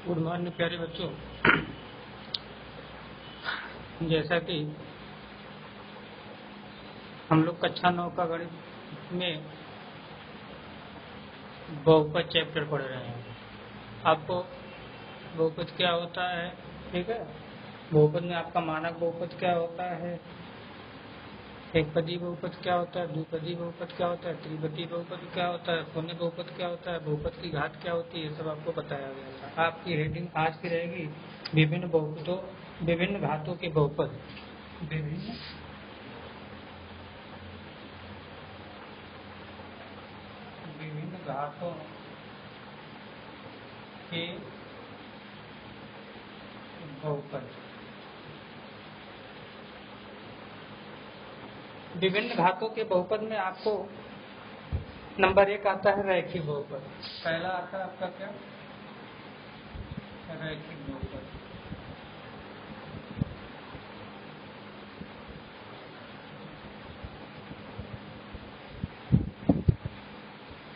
Good morning प्यारे बच्चों। जैसा कि हम लोग कक्षा 9 का गणित में बहुपद चैप्टर पढ़ रहे हैं। आपको बहुपद क्या होता है, ठीक है। बहुपद में आपका मानक बहुपद क्या होता है, एक पदी बहुपद क्या होता है, द्विपदी बहुपद क्या होता है, त्रिपदी बहुपद क्या होता है, शून्य बहुपद क्या होता है, बहुपद की घात क्या होती है, सब आपको बताया गया था। आपकी हेडिंग आज की रहेगी विभिन्न बहुपदों, विभिन्न घातों के बहुपद, विभिन्न घातों के बहुपद। विभिन्न घातों के बहुपद में आपको नंबर 1 आता है रैखिक बहुपद। पहला आता है आपका क्या, रैखिक बहुपद।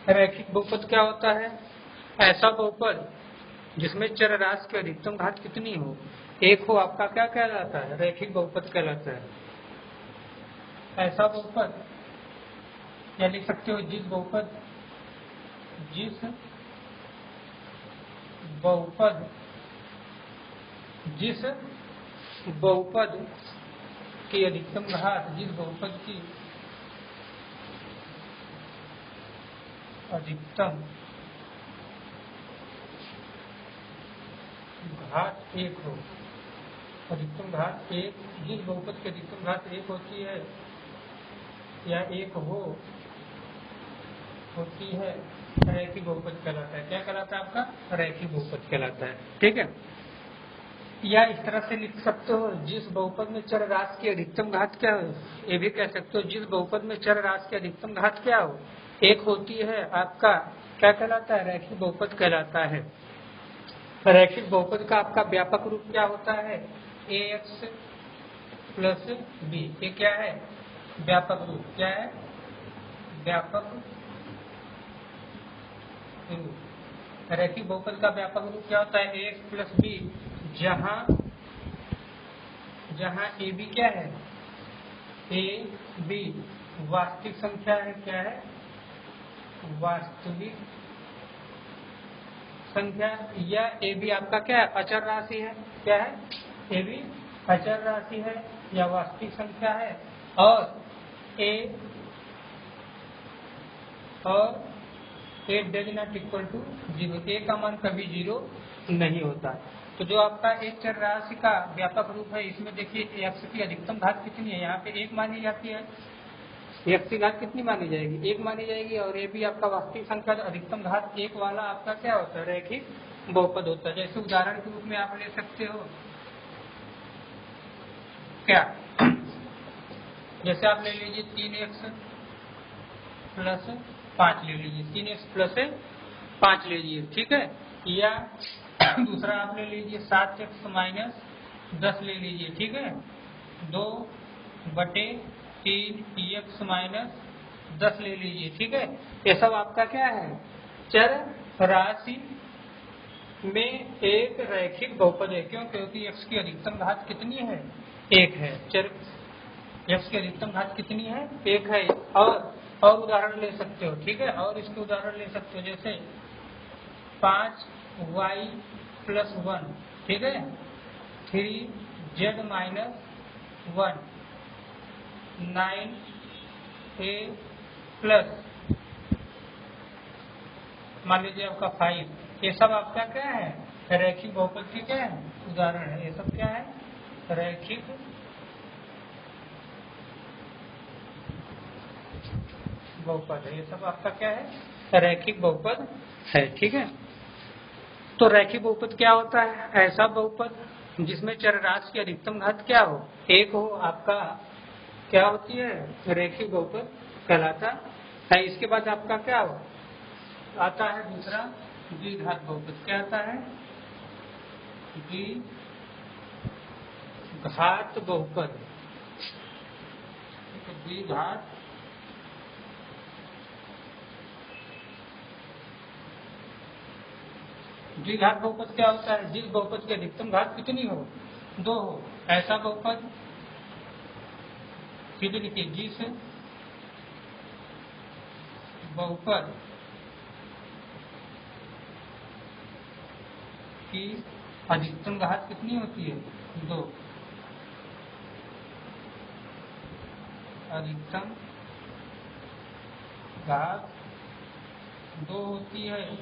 रैखिक बहुपद क्या होता है, ऐसा बहुपद जिसमें चर राशि की अधिकतम घात कितनी हो, एक हो, आपका क्या कहलाता है, रैखिक बहुपद कहलाता है। ऐसा बहुपद या लिख सकते हो जिस बहुपद की अधिकतम घात, जिस बहुपद की अधिकतम घात 1 हो, अधिकतम घात 1, जिस बहुपद की अधिकतम घात 1 होती है या 1 होती है, रैखिक बहुपद कहलाता है। क्या कहलाता है आपका, रैखिक बहुपद कहलाता है, ठीक है। या इस तरह से लिख सकते हो, जिस बहुपद में चर राशि की अधिकतम घात क्या हो, ये भी कह सकते हो जिस बहुपद में चर राशि की अधिकतम घात क्या हो, 1 होती है, आपका क्या कहलाता है, रैखिक बहुपद कहलाता है। रैखिक बहुपद का आपका व्यापक रूप क्या होता है, ax प्लस b। ये क्या है, व्यापक रूप। क्या है, व्यापक रूप। रैखिक बहुपद का व्यापक रूप क्या होता है, ax प्लस b, जहां ए बी क्या है, ए बी वास्तविक संख्या है। क्या है, वास्तविक संख्या। या ए बी आपका क्या है, अचर राशि है। क्या है, ए बी अचर राशि है या वास्तविक संख्या है। और ए डज नॉट इक्वल टू 0, ए का मान कभी 0 नहीं होता। तो जो आपका एक चर राशि का व्यापक रूप है, इसमें देखिए एक्स की अधिकतम घात कितनी है, यहाँ पे 1 मानी जाती है। एक्स की घात कितनी मानी जाएगी, 1 मानी जाएगी। और ये भी आपका वास्तविक संख्या अधिकतम घात 1 वाला आपका क्या होता है, रैखिक बहुपद होता है। जैसे उदाहरण के रूप में आप ले सकते हो क्या, जैसे आप ले लीजिए 3x प्लस 5 ले लीजिए, 3x प्लस 5 ले लीजिए, ठीक है। या दूसरा आप ले लीजिए 7x माइनस 10 ले लीजिए, ठीक है। 2/3 माइनस 10 ले लीजिए, ठीक है। ये सब आपका क्या है, चर राशि में एक रैखिक बहुपद है। क्यों, क्योंकि x की अधिकतम घात कितनी है, 1 है। चर x की अधिकतम घात कितनी है, 1 है। और उदाहरण ले सकते हो, ठीक है। और इसके उदाहरण ले सकते हो, जैसे 5y प्लस 1, ठीक है, 3z माइनस 1, 9a प्लस मान लीजिए आपका 5। ये सब आपका क्या है, रैखिक बहुपद के क्या है, उदाहरण है। ये सब क्या है, रैखिक बहुपद है। ये सब आपका क्या है, रैखिक बहुपद है, ठीक है। तो रैखिक बहुपद क्या होता है, ऐसा बहुपद जिसमें चर राशि की अधिकतम घात क्या हो, 1 हो, आपका क्या होती है, रैखिक बहुपद कहलाता है। इसके बाद आपका क्या हो आता है, दूसरा द्विघात बहुपद। क्या आता है, द्विघात बहुपद। द्विघात द्विघात बहुपद क्या होता है? जिस बहुपद की अधिकतम घात कितनी हो? 2 हो, ऐसा बहुपद। सीधे लिखिए, जिस बहुपद की अधिकतम घात कितनी होती है? 2। अधिकतम घात 2 होती है,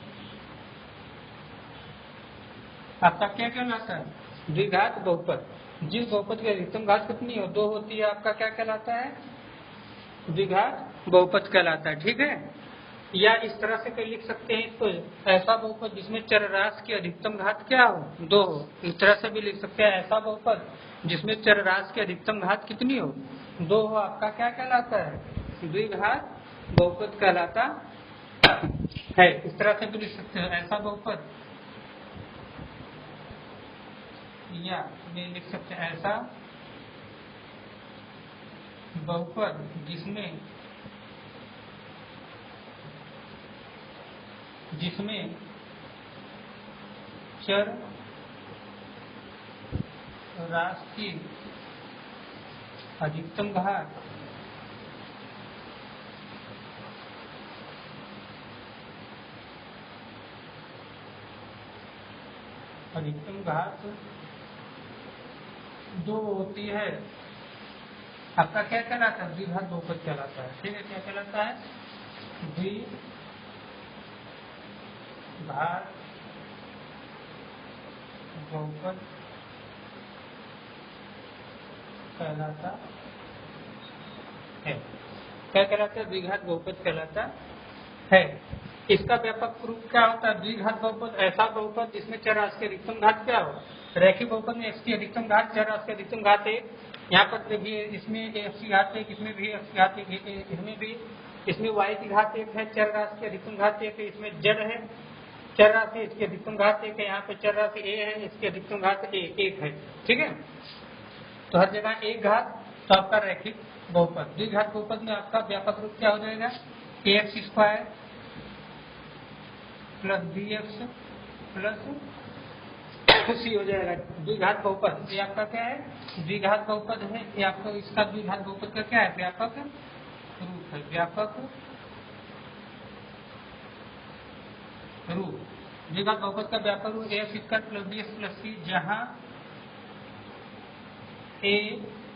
आपका क्या कहलाता है? द्विघात बहुपद। जिस बहुपद की अधिकतम घात कितनी हो? 2 होती है, आपका क्या कहलाता है? द्विघात बहुपद कहलाता है। ठीक है, या इस तरह से कहीं लिख सकते हैं इसको, ऐसा बहुपद जिसमें चरराशि की अधिकतम घात क्या हो? 2 हो। इस तरह से भी लिख सकते हैं, ऐसा बहुपद जिसमें चरराशि की अधिकतम घात कितनी हो? 2 हो, आपका क्या कहलाता है? द्विघात बहुपद कहलाता है। इस तरह से भी लिख सकते हैं, ऐसा बहुपद, या ये लिख सकते हैं ऐसा बहुपद जिसमें चर राशि की अधिकतम घात अधिकतम घात 2 होती है, आपका क्या कहलाता है? द्विघात बहुपद कहलाता है। ठीक है, क्या कहलाता है? द्विघात बहुपद कहलाता है। क्या कहलाता है? द्विघात बहुपद कहलाता है। इसका व्यापक रूप क्या होता है? द्विघात बहुपद ऐसा बहुपद जिसमें चरराशि की अधिकतम घात क्या हो? रैखिक बहुपद में x की अधिकतम घात, चरराशि की अधिकतम घात 1, यहाँ पर भी इसमें x की घात 1, इसमें भी x की घात 1, इसमें y की घात 1 है, चरराशि की अधिकतम घात 1 है, इसमें z है, चरराशि इसकी अधिकतम घात 1 है, यहाँ पे चरराशि a है, इसकी अधिकतम घात 1 है। ठीक है, तो हर जगह एक घात, तो आपका रैखिक बहुपद। द्विघात बहुपद में आपका व्यापक रूप क्या हो जाएगा? ax square plus bx plus c हो जाएगा। द्विघात बहुपद ये आपका क्या है? द्विघात बहुपद है, ये आपका इसका द्विघात बहुपद का क्या है? व्यापक रूप है। व्यापक रूप, द्विघात बहुपद का व्यापक रूप ax square plus bx plus c, जहाँ a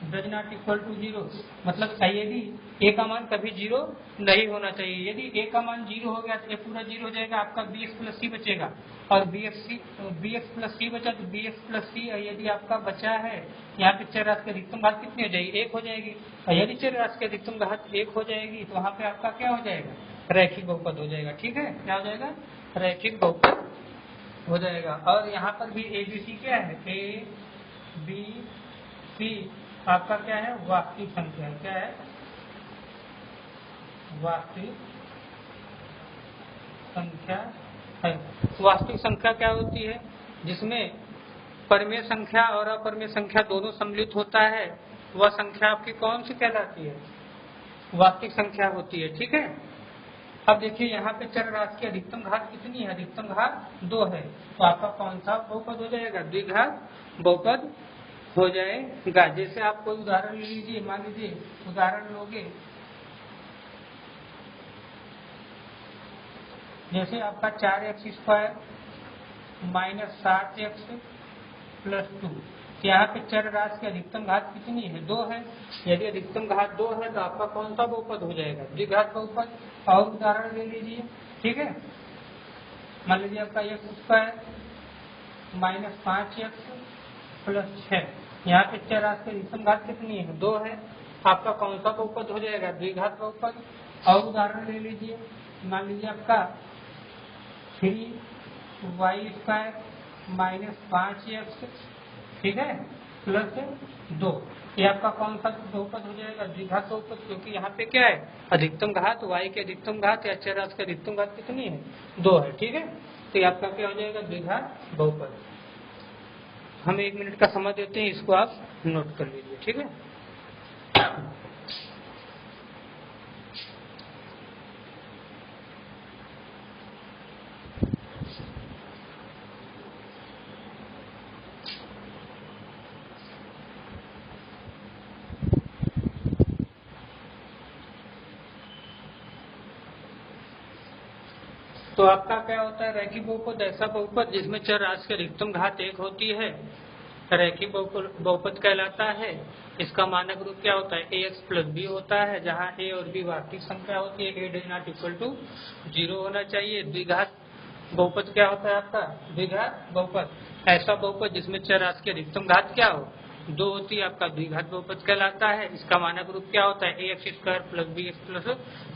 does not equal to 0, मतलब यदि a का मान कभी 0 नहीं होना चाहिए। यदि a का मान 0 हो गया तो a पूरा 0 हो जाएगा, आपका bx प्लस c बचेगा, और bx प्लस c बचा तो bx प्लस c, यदि आपका बचा है यहाँ पे चरराशि की अधिकतम घात कितनी हो जाएगी? 1 हो जाएगी, और यदि चरराशि की अधिकतम घात 1 हो जाएगी तो वहाँ पे आपका क्या हो जाएगा? रैखिक बहुपद हो जाएगा। ठीक है, क्या हो जाएगा? रैखिक बहुपद हो जाएगा। और यहाँ पर भी ABC क्या है? ABC आपका क्या है? वास्तविक संख्या। क्या है? वास्तविक संख्या है। वास्तविक संख्या क्या होती है? जिसमें परिमेय संख्या और अपरिमेय संख्या दोनों सम्मिलित होता है, वह संख्या आपकी कौन सी कहलाती है? वास्तविक संख्या होती है। ठीक है, अब देखिए यहाँ पे चरराशि की अधिकतम घात कितनी है? अधिकतम घात 2 है, तो आपका कौन सा बहुपद हो जाएगा? द्विघात बहुपद हो जाएगा। जैसे आप कोई उदाहरण ले लीजिए, मान लीजिए उदाहरण लोगे, जैसे आपका 4x square minus 7x plus 2, यहाँ पे चरराशि की अधिकतम घात कितनी है? 2 है। यदि अधिकतम घात 2 है तो आपका कौन सा बहुपद हो जाएगा? द्विघात बहुपद। और उदाहरण ले लीजिए, ठीक है, मान लीजिए आपका x square minus 5x plus 6, यहाँ पे चरराशि की अधिकतम घात कितनी है? 2 है, आपका कौन सा बहुपद हो जाएगा? द्विघात बहुपद। और उदाहरण ले लीजिए, मान लीजिए आपका 3y स्क्वायर माइनस 5x, ठीक है, प्लस 2, ये आपका कौन सा बहुपद हो जाएगा? द्विघात बहुपद, क्योंकि यहाँ पे क्या है? अधिकतम घात y की अधिकतम घात या चरराशि की अधिकतम घात कितनी है? 2 है। ठीक है, तो ये आपका क्या हो जाएगा? द्विघात बहुपद। हम 1 मिनट का समय देते हैं, इसको आप नोट कर लीजिए। ठीक है, तो आपका क्या होता है रैखिक बहुपद? ऐसा बहुपद जिसमें चर राशि की अधिकतम घात 1 होती है, रैखिक बहुपद कहलाता है। इसका मानक रूप क्या होता है? ax प्लस बी होता है, जहाँ a और b वास्तविक संख्या होती है। a does not equal to 0 होना चाहिए। द्विघात बहुपद क्या होता है आपका? द्विघात बहुपद ऐसा बहुपद जिसमें चर राशि की अधिकतम घात क्या हो? 2 होती है, आपका द्विघात बहुपद कहलाता है। इसका मानक रूप क्या होता है? ax square plus b x plus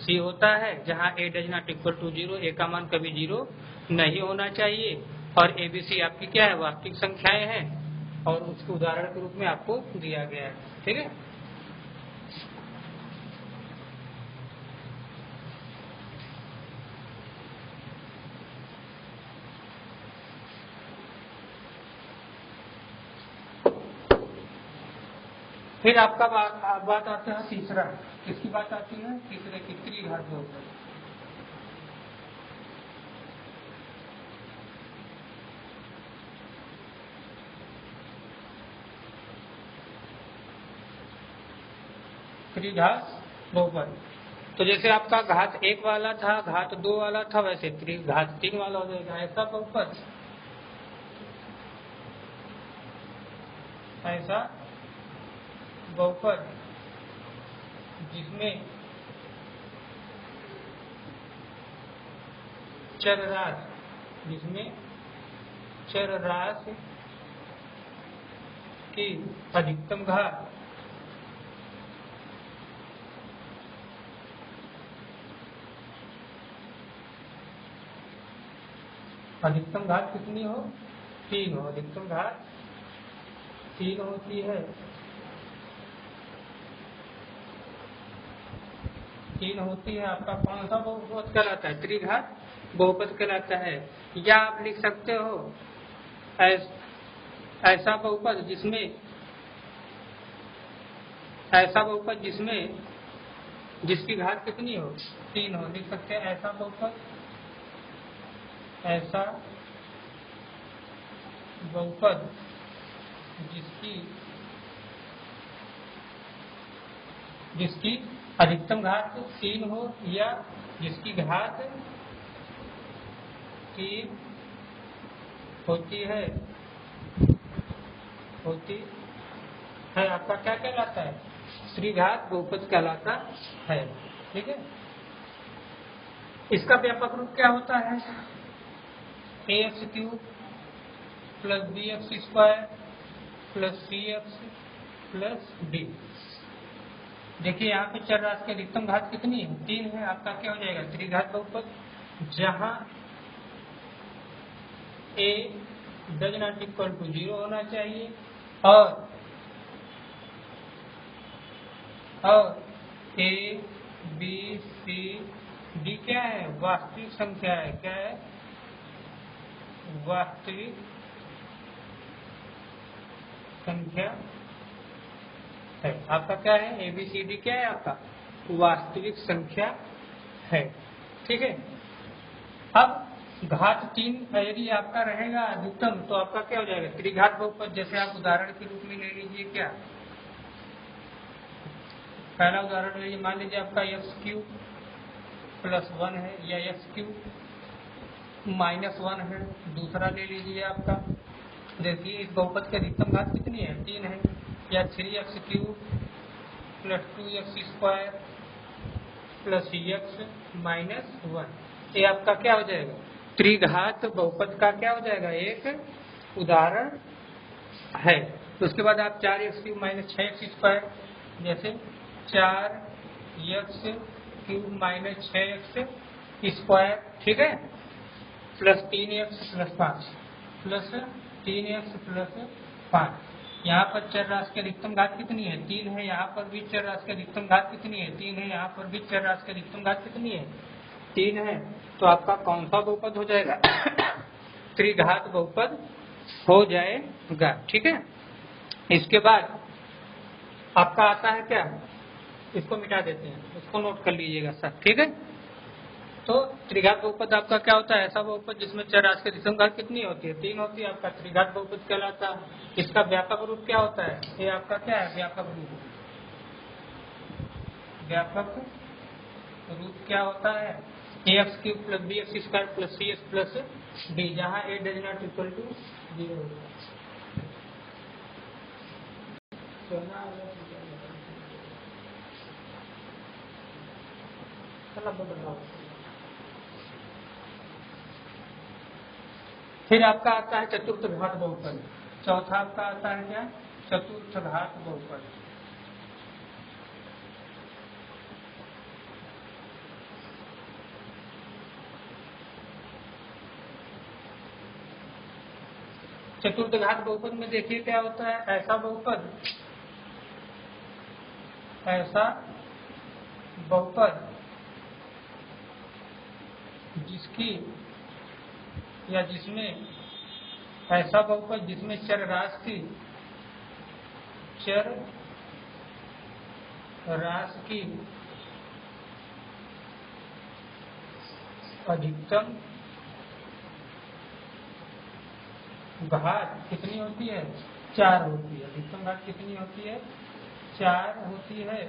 c होता है, जहाँ a does not equal to 0, a का मान कभी 0 नहीं होना चाहिए। और a b c आपकी क्या है? वास्तविक संख्याएं हैं, और उसके उदाहरण के रूप में आपको दिया गया है। ठीक है, फिर आपका बात आता है तीसरा। किसकी बात आती है? तीसरे की त्रिघात बहुपद। त्रिघात बहुपद। तो जैसे आपका घात 1 वाला था, घात 2 वाला था, वैसे घात 3 वाला हो जाएगा। ऐसा बहुपद, ऐसा बहुपद जिसमें चर राशि की अधिकतम घात कितनी हो? 3 हो। अधिकतम घात 3 होती है। 3 होती है। आपका कौन सा बहुपद कहलाता है? त्रिघात बहुपद कहलाता है। या आप लिख सकते हो ऐसा बहुपद जिसमें जिसकी घात कितनी हो? 3 हो। लिख सकते हैं ऐसा बहुपद जिसकी अधिकतम घात 3 हो, या जिसकी घात 3 होती है आपका क्या कहलाता है? त्रिघात बहुपद कहलाता है। ठीक है, इसका व्यापक रूप क्या होता है? ax cube plus b x square plus c x plus d. देखिए यहाँ पे चर राशि की अधिकतम घात कितनी है? 3 है। आपका क्या हो जाएगा? त्रिघात बहुपद, जहाँ a does not equal to 0 होना चाहिए, और a b c d क्या है? वास्तविक संख्या है। क्या है? वास्तविक संख्या है। आपका क्या है? ए बी सी डी क्या है? आपका वास्तविक संख्या है। ठीक है, अब घात 3 यदि आपका रहेगा अधिकतम, तो आपका क्या हो जाएगा? त्रिघात बहुपद। जैसे आप उदाहरण के रूप में ले लीजिए, क्या पहला उदाहरण लीजिए। मान लीजिए आपका एक्स क्यूब प्लस 1 है, या एक्स क्यूब माइनस 1 है। दूसरा ले लीजिए आपका, देखिए इस बहुपद की अधिकतम घात कितनी है? 3 है। या 3x cube plus 2x square plus x minus 1। ये आपका क्या हो जाएगा? त्रिघात बहुपद का क्या हो जाएगा? एक उदाहरण है। तो उसके बाद आप 4x cube minus 6x square, जैसे 4x cube minus 6x square, ठीक है, plus 3x plus 5 plus 3x plus 5। यहाँ पर चर राशि की अधिकतम घात कितनी है? 3 है। यहाँ पर भी चर राशि की अधिकतम घात कितनी है? 3 है। यहाँ पर भी चर राशि की अधिकतम घात कितनी है? 3 है। तो आपका कौन सा बहुपद हो जाएगा? त्रिघात बहुपद हो जाएगा। ठीक है, इसके बाद आपका आता है क्या? इसको मिटा देते हैं, इसको नोट कर लीजिएगा सर। ठीक है, तो त्रिघात बहुपद आपका क्या होता है? ऐसा बहुपद जिसमें चर राशि की अधिकतम घात कितनी होती है? 3 होती है। आपका त्रिघात बहुपद कहलाता है। इसका व्यापक रूप क्या होता है? ये आपका क्या है? व्यापक रूप क्या होता है? ax cube plus b x square plus c x plus d, जहाँ a does not equal to 0 होगा। फिर आपका आता है चतुर्थ घात बहुपद। चौथा आपका आता है क्या? चतुर्थ घात बहुपद। चतुर्थ घात बहुपद में देखिए क्या होता है। ऐसा बहुपद जिसकी या जिसमें ऐसा बहुपद जिसमें चर राशि की अधिकतम घात कितनी होती है? 4 होती है। अधिकतम घात कितनी होती है? 4 होती है।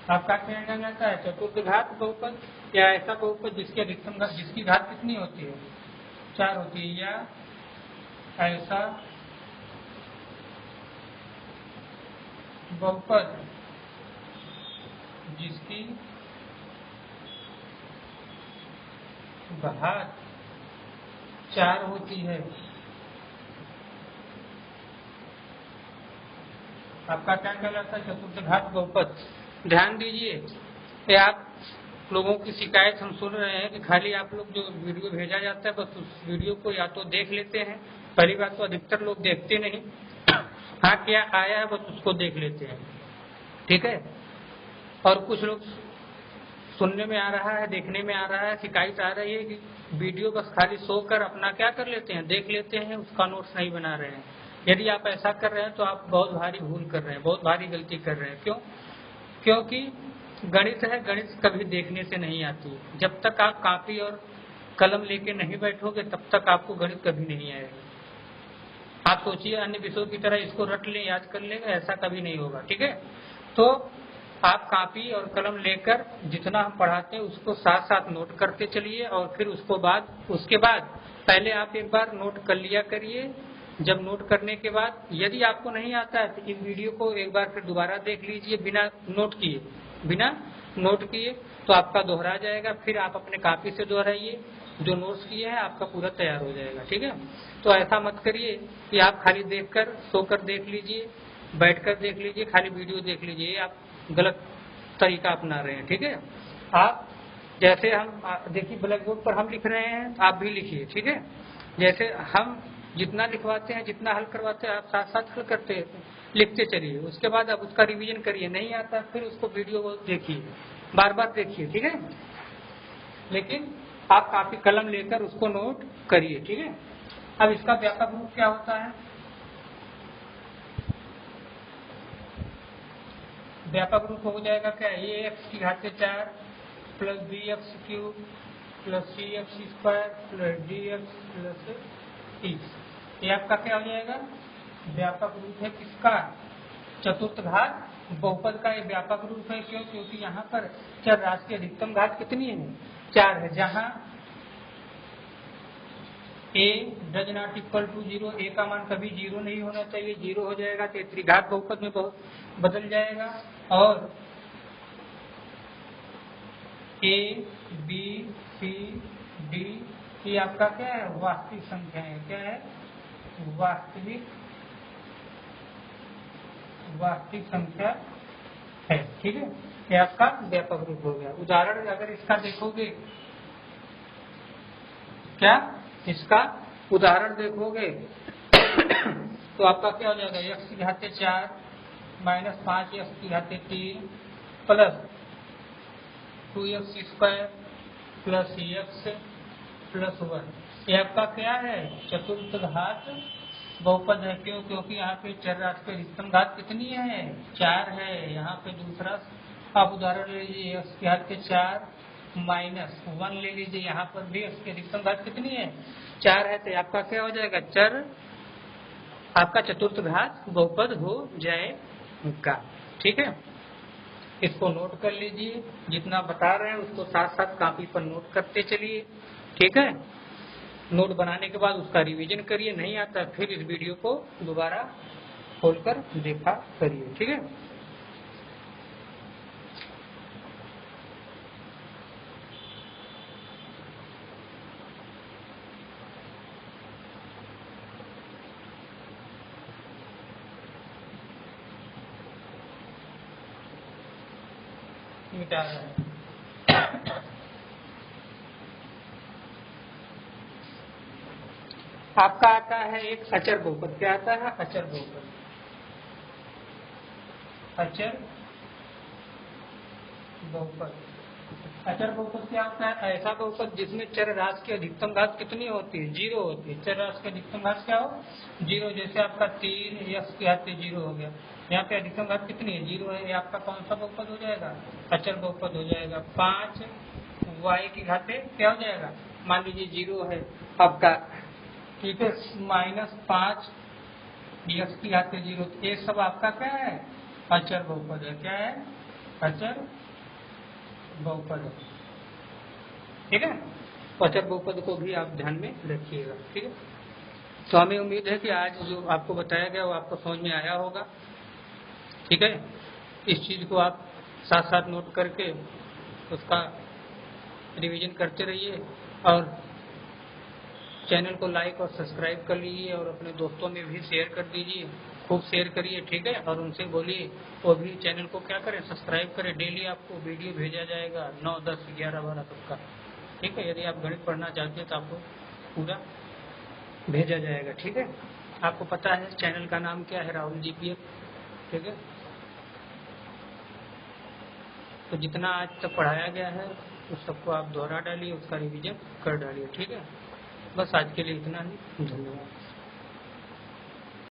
आपका क्या कहना जाता है? चतुर्थ घात बहुपद या ऐसा बहुपद जिसकी अधिकतम घात जिसकी घात कितनी होती है? 4 होती है, या ऐसा बहुपद जिसकी घात 4 होती है। आपका क्या कहलाता है? चतुर्थ घात बहुपद। ध्यान दीजिए, ये आप लोगों की शिकायत हम सुन रहे हैं कि खाली आप लोग जो वीडियो भेजा जाता है बस उस वीडियो को या तो देख लेते हैं। पहली बात तो अधिकतर लोग देखते नहीं, हाँ क्या आया है बस उसको देख लेते हैं, ठीक है। और कुछ लोग सुनने में आ रहा है, देखने में आ रहा है, शिकायत आ रही है कि वीडियो बस खाली शो कर अपना क्या कर लेते हैं, देख लेते हैं, उसका नोट्स नहीं बना रहे हैं। यदि आप ऐसा कर रहे हैं तो आप बहुत भारी भूल कर रहे हैं, बहुत भारी गलती कर रहे हैं। क्यों? क्योंकि गणित है, गणित कभी देखने से नहीं आती। जब तक आप कॉपी और कलम लेके नहीं बैठोगे तब तक आपको गणित कभी नहीं आएगा। आप सोचिए अन्य विषयों की तरह इसको रट लें, याद कर लेंगे, ऐसा कभी नहीं होगा, ठीक है। तो आप कॉपी और कलम लेकर जितना हम पढ़ाते हैं उसको साथ साथ नोट करते चलिए, और फिर उसके बाद पहले आप एक बार नोट कर लिया करिए। जब नोट करने के बाद यदि आपको नहीं आता है तो इस वीडियो को एक बार फिर दोबारा देख लीजिए बिना नोट किए, तो आपका दोहरा जाएगा। फिर आप अपने कॉपी से दोहराइए, जो नोट्स किए हैं आपका पूरा तैयार हो जाएगा, ठीक है। तो ऐसा मत करिए कि आप खाली देखकर सोकर देख लीजिए, बैठकर देख लीजिए, खाली वीडियो देख लीजिए, आप गलत तरीका अपना रहे हैं, ठीक है। आप जैसे हम देखिए ब्लैक बोर्ड पर हम लिख रहे हैं, आप भी लिखिए, ठीक है। जैसे हम जितना लिखवाते हैं, जितना हल करवाते हैं, आप साथ साथ हल करते हैं, लिखते चलिए। उसके बाद आप उसका रिवीजन करिए, नहीं आता फिर उसको वीडियो को देखिए, बार बार देखिए, ठीक है। लेकिन आप काफी कलम लेकर उसको नोट करिए, ठीक है। अब इसका व्यापक रूप क्या होता है? व्यापक रूप हो जाएगा क्या? ये एक्स की घात 4 plus b x cube plus c x square plus d x plus 30। ये आपका क्या हो जाएगा? व्यापक रूप है किसका? चतुर्थ घात बहुपद का ये व्यापक रूप है। क्यों? क्योंकि यहाँ पर चर राशि की अधिकतम घात कितनी है? 4 है। जहाँ a does not equal to 0, a का मान कभी 0 नहीं होना चाहिए, 0 हो जाएगा तो त्रिघात बहुपद में बदल जाएगा। और a b c d ये आपका क्या है? वास्तविक संख्या है। क्या है? वास्तविक संख्या है, ठीक है। ये आपका व्यापक रूप हो गया। उदाहरण अगर इसका देखोगे, क्या इसका उदाहरण देखोगे तो आपका क्या हो जाएगा? एक्स की घात 4 माइनस 5 एक्स की घात 3 plus 2x square plus x plus 1। ये आपका क्या है? चतुर्थ घात बहुपद है। क्यों? क्योंकि यहाँ पे चर राशि की अधिकतम घात कितनी है? 4 है। यहाँ पे दूसरा आप उदाहरण ले लीजिए, एक्स की घात 4 माइनस 1 ले लीजिए, यहाँ पर भी एक्स की अधिकतम घात कितनी है? 4 है। तो आपका क्या हो जाएगा? चर आपका चतुर्थ घात बहुपद हो जाएगा, ठीक है। इसको नोट कर लीजिए, जितना बता रहे हैं उसको साथ साथ कॉपी पर नोट करते चलिए, ठीक है। नोट बनाने के बाद उसका रिवीजन करिए, नहीं आता फिर इस वीडियो को दोबारा खोलकर देखा करिए, ठीक है। मिटा रहा है। आपका आता है एक अचर बहुपद, क्या आता है? अचर बहुपद। अचर बहुपद, अचर बहुपद क्या होता है? ऐसा बहुपद जिसमें चर राशि की अधिकतम घात कितनी होती है? 0 होती है। चर राशि की अधिकतम घात क्या हो? 0। जैसे आपका 3 x की घात 0 हो गया, यहाँ पे अधिकतम घात कितनी है? 0 है। ये आपका कौन सा बहुपद हो जाएगा? अचर बहुपद हो जाएगा। 5 y की घाते क्या हो जाएगा? मान लीजिए 0 है आपका, ठीक है, -5 x की घाते 0, ये सब आपका क्या है? अचर बहुपद है। क्या है? अचर बहुपद है, ठीक है। अचर बहुपद को भी आप ध्यान में रखिएगा, ठीक है। तो हमें उम्मीद है कि आज जो आपको बताया गया वो आपको समझ में आया होगा, ठीक है। इस चीज को आप साथ साथ नोट करके उसका रिवीजन करते रहिए और चैनल को लाइक और सब्सक्राइब कर लीजिए और अपने दोस्तों में भी शेयर कर दीजिए, खूब शेयर करिए, ठीक है। और उनसे बोलिए वो भी चैनल को क्या करें? सब्सक्राइब करें। डेली आपको वीडियो भेजा जाएगा 9, 10, 11, 12 तक का, ठीक है। यदि आप गणित पढ़ना चाहते हैं तो आपको पूरा भेजा जाएगा, ठीक है। आपको पता है चैनल का नाम क्या है? राहुल जीपीएफ, ठीक है। तो जितना आज तक पढ़ाया गया है उस सबको आप दोहरा डालिए, उसका रिवीजन कर डालिए, ठीक है। बस आज के लिए इतना ही, धन्यवाद।